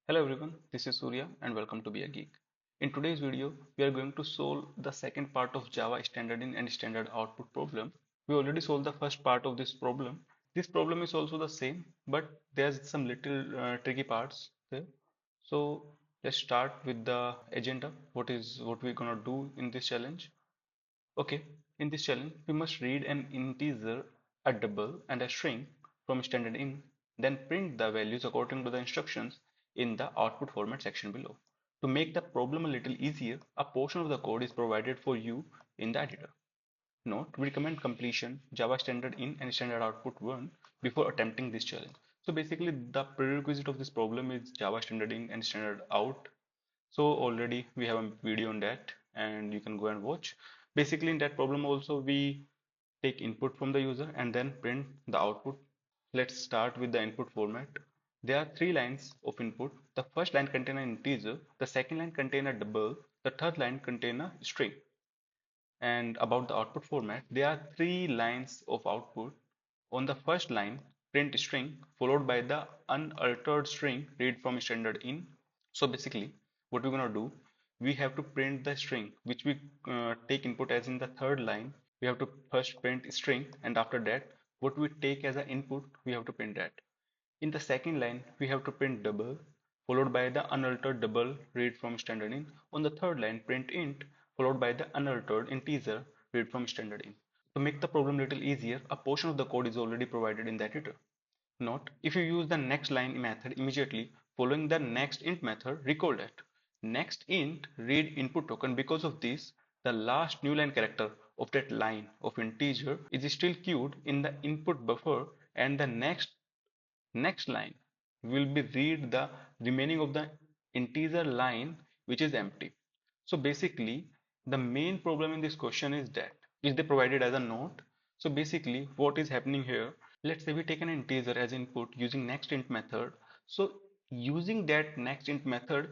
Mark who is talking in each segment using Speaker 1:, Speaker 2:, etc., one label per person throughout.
Speaker 1: Hello everyone, this is Surya and welcome to Be a Geek. In today's video, we are going to solve the second part of Java standard in and standard output problem. We already solved the first part of this problem. This problem is also the same, but there's some little tricky parts there. So let's start with the agenda. What we're gonna do in this challenge? Okay, in this challenge, we must read an integer, a double, and a string from standard in, then print the values according to the instructions in the output format section below. To make the problem a little easier, a portion of the code is provided for you in the editor. Note, we recommend completion Java standard in and standard output 1 before attempting this challenge. So basically, the prerequisite of this problem is Java standard in and standard out. So already we have a video on that and you can go and watch. Basically in that problem also we take input from the user and then print the output. Let's start with the input format. There are three lines of input. The first line contains an integer, the second line contains a double, the third line contains a string. And about the output format, there are three lines of output. On the first line, print string followed by the unaltered string read from standard in. So basically, what we're gonna do, we have to print the string which we take input as in the third line. We have to first print string, and after that, what we take as an input, we have to print that. In the second line, we have to print double, followed by the unaltered double read from standard in. On the third line, print int, followed by the unaltered integer read from standard in. To make the problem a little easier, a portion of the code is already provided in that editor. Note, if you use the next line method immediately following the next int method, recall that next int read input token. Because of this, the last new line character of that line of integer is still queued in the input buffer, and the next line will be read the remaining of the integer line which is empty. So basically the main problem in this question is that is they provided as a note. So basically what is happening here, let's say we take an integer as input using nextInt method. So using that nextInt method,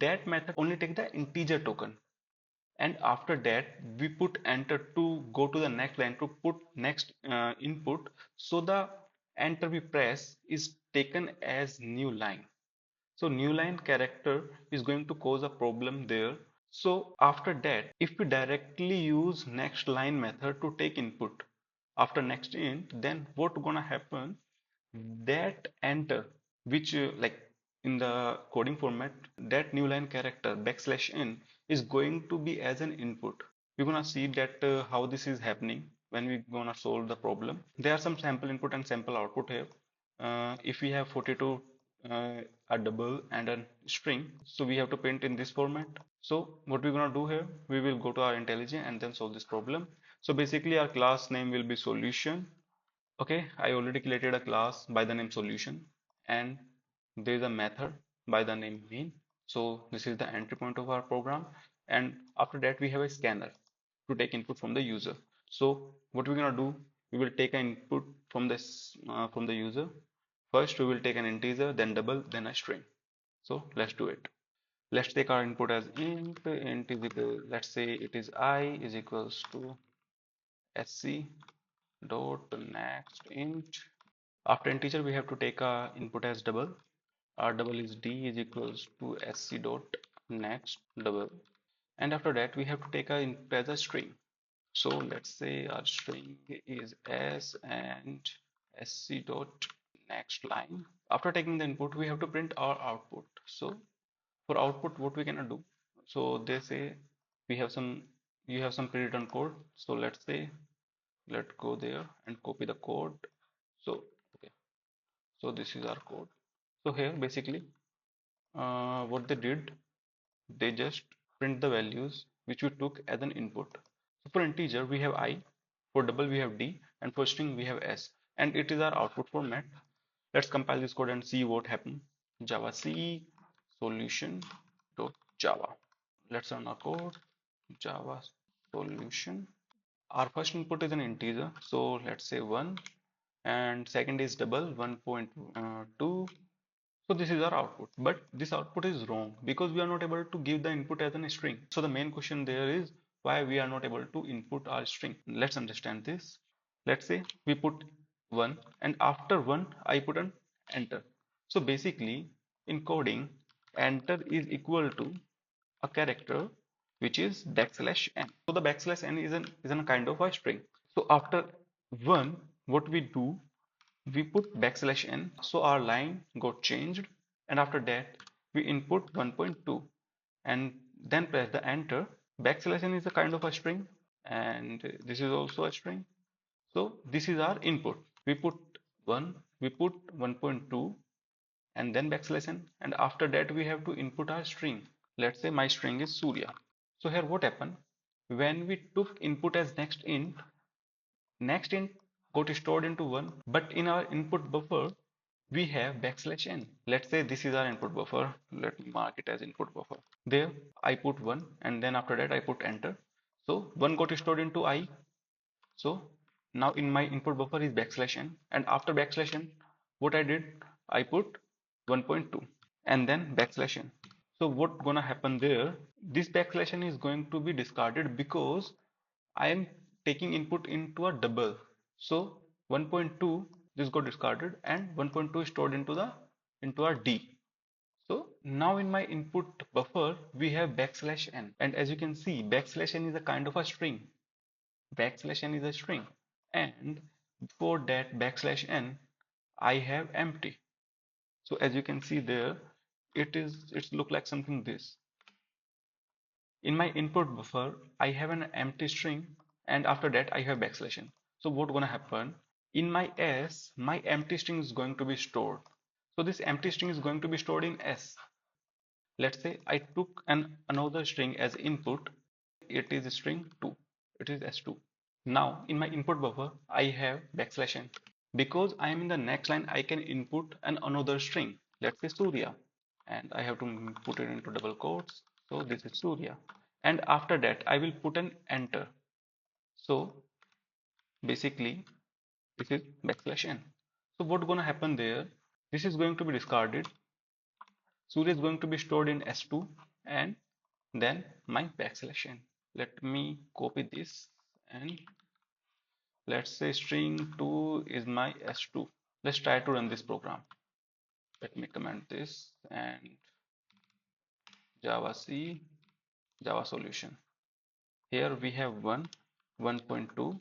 Speaker 1: that method only take the integer token, and after that we put enter to go to the next line to put next input. So the enter we press is taken as new line. So new line character is going to cause a problem there. So after that, if we directly use next line method to take input after next int, then what gonna happen, that enter which like in the coding format, that new line character backslash n is going to be as an input. We're gonna see that how this is happening when we gonna solve the problem. There are some sample input and sample output here. If we have 42 a double and a string, so we have to print in this format. So what we're gonna do here, we will go to our IntelliJ and then solve this problem. So basically our class name will be solution. Okay, I already created a class by the name solution, and there is a method by the name main. So this is the entry point of our program, and after that we have a scanner to take input from the user. So what we're gonna do, we will take an input from this from the user. First we will take an integer, then double, then a string. So let's do it. Let's take our input as int is equal, let's say it is I is equals to sc dot next int. After integer, we have to take a input as double. Our double is d is equals to sc dot next double. And after that, we have to take a input as a string. So let's say our string is s and sc dot next line. After taking the input, we have to print our output. So for output, what we can do? So they say we have some, you have some pre-written code. So let's say let's go there and copy the code. So okay, so this is our code. So here basically what they did, they just print the values which we took as an input. So for integer we have I, for double we have D, and for string we have S, and it is our output format. Let's compile this code and see what happened. Java C solution dot Java. Let's run our code. Java solution. Our first input is an integer, so let's say 1, and second is double 1.2. So this is our output, but this output is wrong because we are not able to give the input as a string. So the main question there is why we are not able to input our string. Let's understand this. Let's say we put 1, and after 1 I put an enter. So basically in coding enter is equal to a character which is backslash n. So the backslash n is a kind of a string. So after 1, what we do, we put backslash n, so our line got changed, and after that we input 1.2 and then press the enter. Backslash n is a kind of a string, and this is also a string. So this is our input. We put 1, we put 1.2 and then backslash n, and after that we have to input our string. Let's say my string is Surya. So here what happened, when we took input as next int got stored into 1, but in our input buffer we have backslash n. Let's say this is our input buffer. Let me mark it as input buffer. There I put 1 and then after that I put enter. So 1 got stored into I. So now in my input buffer is backslash n, and after backslash n what I did, I put 1.2 and then backslash n. So what gonna happen there, this backslash n is going to be discarded because I am taking input into a double. So 1.2 this got discarded and 1.2 is stored into our D. So now in my input buffer we have backslash n, and as you can see backslash n is a kind of a string. Backslash n is a string, and before that backslash n I have empty. So as you can see there, it's look like something this. In my input buffer I have an empty string, and after that I have backslash n. So what gonna happen, in my S my empty string is going to be stored. So this empty string is going to be stored in S. Let's say I took another string as input. It is string 2. It is S2. Now in my input buffer I have backslash n. Because I am in the next line I can input another string. Let's say Surya, and I have to put it into double quotes. So this is Surya, and after that I will put an enter. So basically this is backslash n. So what's gonna happen there? This is going to be discarded. Surya is going to be stored in S2 and then my backslash n. Let me copy this, and let's say string 2 is my S2. Let's try to run this program. Let me comment this and Java C, Java solution. Here we have 1, 1.2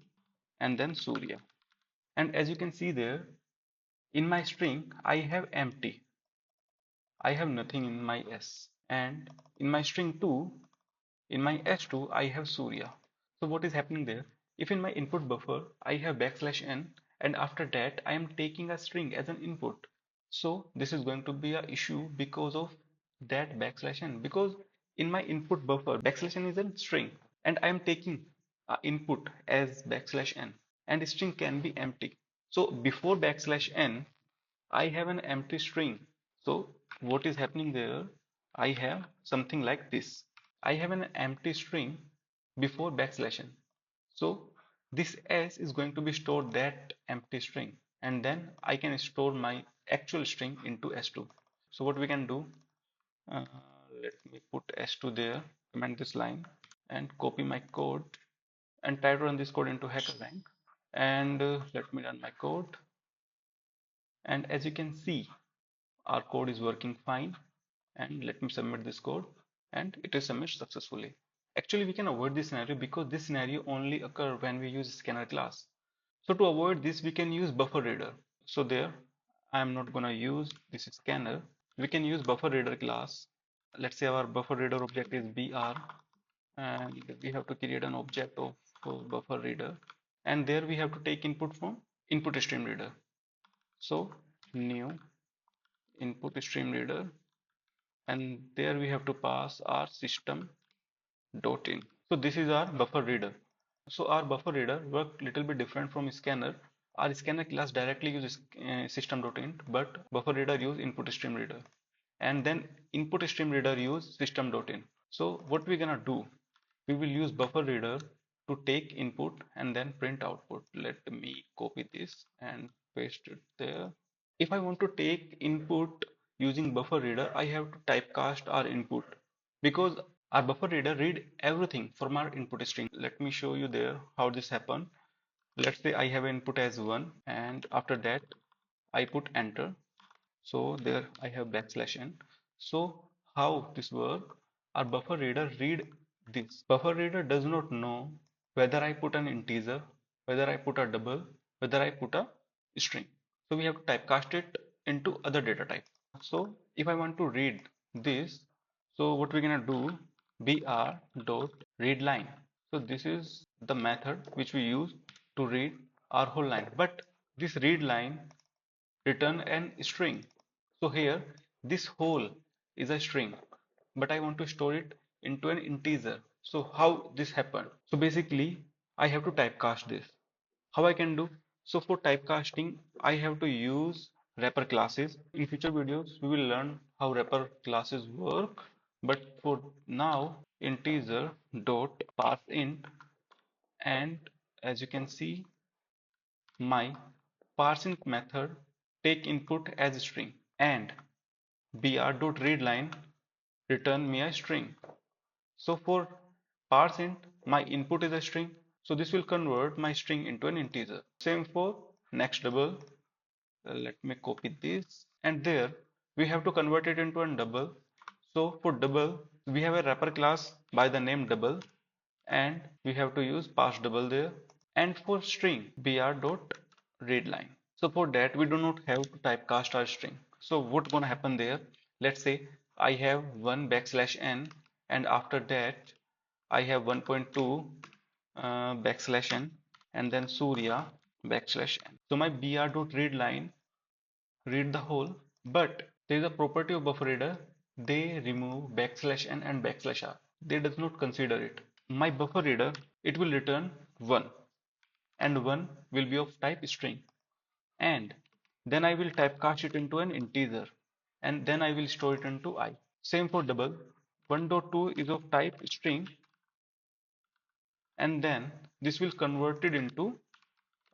Speaker 1: and then Surya. And as you can see there, in my string I have empty. I have nothing in my S. And in my string 2, in my S2 I have Surya. So what is happening there? If in my input buffer I have backslash n, and after that I am taking a string as an input. So this is going to be a issue because of that backslash n, because in my input buffer backslash n is a string and I am taking input as backslash n, and string can be empty. So before backslash n I have an empty string. So what is happening there? I have something like this. I have an empty string before backslash n. So this S is going to be stored that empty string, and then I can store my actual string into S2. So what we can do, uh, let me put S2 there, comment this line and copy my code and try to run this code into HackerRank, and let me run my code, and as you can see our code is working fine, and let me submit this code, and it is submitted successfully. Actually we can avoid this scenario because this scenario only occur when we use scanner class. So to avoid this we can use buffer reader. So there I am not gonna use this scanner. We can use buffer reader class. Let's say our buffer reader object is br, and we have to create an object of buffer reader, and there we have to take input from input stream reader. So new input stream reader, and there we have to pass our system dot in. So this is our buffer reader. So our buffer reader work little bit different from scanner. Our scanner class directly uses system.int, but buffer reader use input stream reader, and then input stream reader use system.in. So what we're gonna do, we will use buffer reader to take input and then print output. Let me copy this and paste it there. If I want to take input using buffer reader, I have to typecast our input because our buffer reader read everything from our input string. Let me show you there how this happen. Let's say I have input as 1, and after that I put enter. So there I have backslash n. So how this work, our buffer reader read this. Buffer reader does not know whether I put an integer, whether I put a double, whether I put a string. So we have to typecast it into other data type. So if I want to read this, so what we're gonna do, br dot read line. So this is the method which we use to read our whole line. But this read line return an string. So here this whole is a string, but I want to store it into an integer. So how this happened? So basically I have to typecast this. How I can do? So for typecasting, I have to use wrapper classes. In future videos, we will learn how wrapper classes work. But for now, integer dot parseInt, and as you can see, my parseInt method take input as string, and br.readline return me a string. So for parseInt, my input is a string. So this will convert my string into an integer. Same for next double. Let me copy this, and there we have to convert it into a double. So for double, we have a wrapper class by the name double, and we have to use pass double there. And for string, br.readline. So for that, we do not have to typecast our string. So what's gonna happen there? Let's say I have 1 \n, and after that I have 1.2 \n, and then Surya \n. So my br.readline read the whole, but there is a property of buffer reader. They remove \n and \r. They does not consider it. My buffer reader, it will return 1, and 1 will be of type string, and then I will typecast it into an integer, and then I will store it into I. Same for double. 1.2 is of type string, and then this will convert it into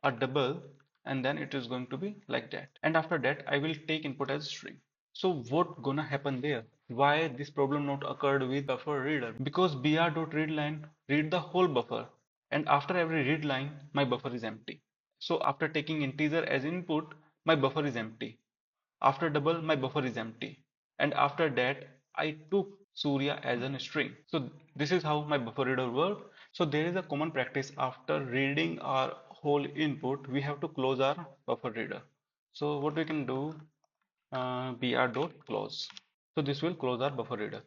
Speaker 1: a double, and then it is going to be like that, and after that I will take input as string. So what gonna happen there? Why this problem not occurred with buffer reader? Because br.readline read the whole buffer, and after every read line my buffer is empty. So after taking integer as input, my buffer is empty. After double, my buffer is empty, and after that I took Surya as a string. So this is how my buffer reader works. So there is a common practice: after reading our whole input, we have to close our buffer reader. So what we can do, br.close. So this will close our buffer reader.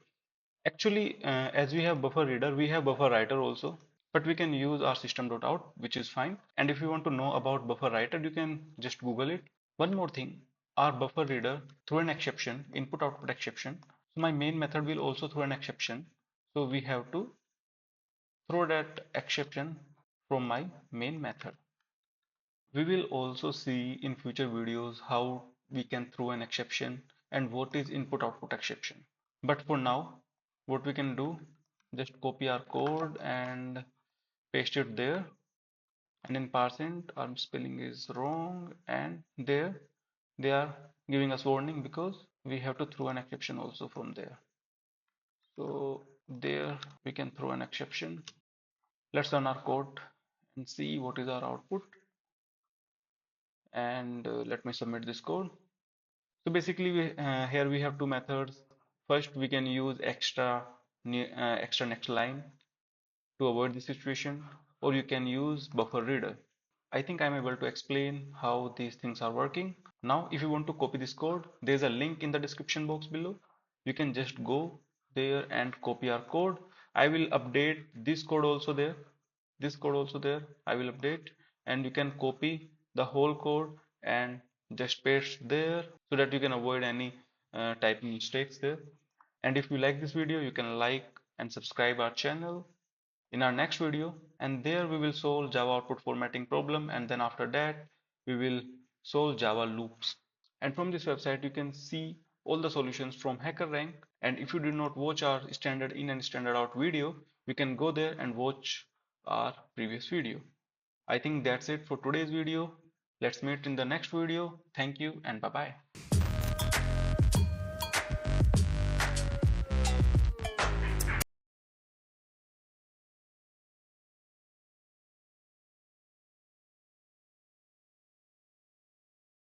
Speaker 1: Actually, as we have buffer reader, we have buffer writer also, but we can use our system.out, which is fine. And if you want to know about buffer writer, you can just Google it. One more thing, our buffer reader throw an exception, input output exception. So my main method will also throw an exception. So we have to throw that exception from my main method. We will also see in future videos how we can throw an exception and what is input output exception. But for now, what we can do, just copy our code and paste it there. And in parseInt, our spelling is wrong, and there they are giving us warning because we have to throw an exception also from there. So there we can throw an exception. Let's run our code and see what is our output. And let me submit this code. So basically, here we have two methods. First, we can use extra next line to avoid this situation, or you can use buffer reader. I think I'm able to explain how these things are working. Now, if you want to copy this code, there's a link in the description box below. You can just go there and copy our code. I will update this code also there. This code also there. I will update, and you can copy the whole code and just paste there so that you can avoid any typing mistakes there. And if you like this video, you can like and subscribe our channel in our next video, and there we will solve Java output formatting problem, and then after that we will solve Java loops. And from this website you can see all the solutions from HackerRank. And if you did not watch our standard in and standard out video, you can go there and watch our previous video. I think that's it for today's video. Let's meet in the next video. Thank you and bye bye.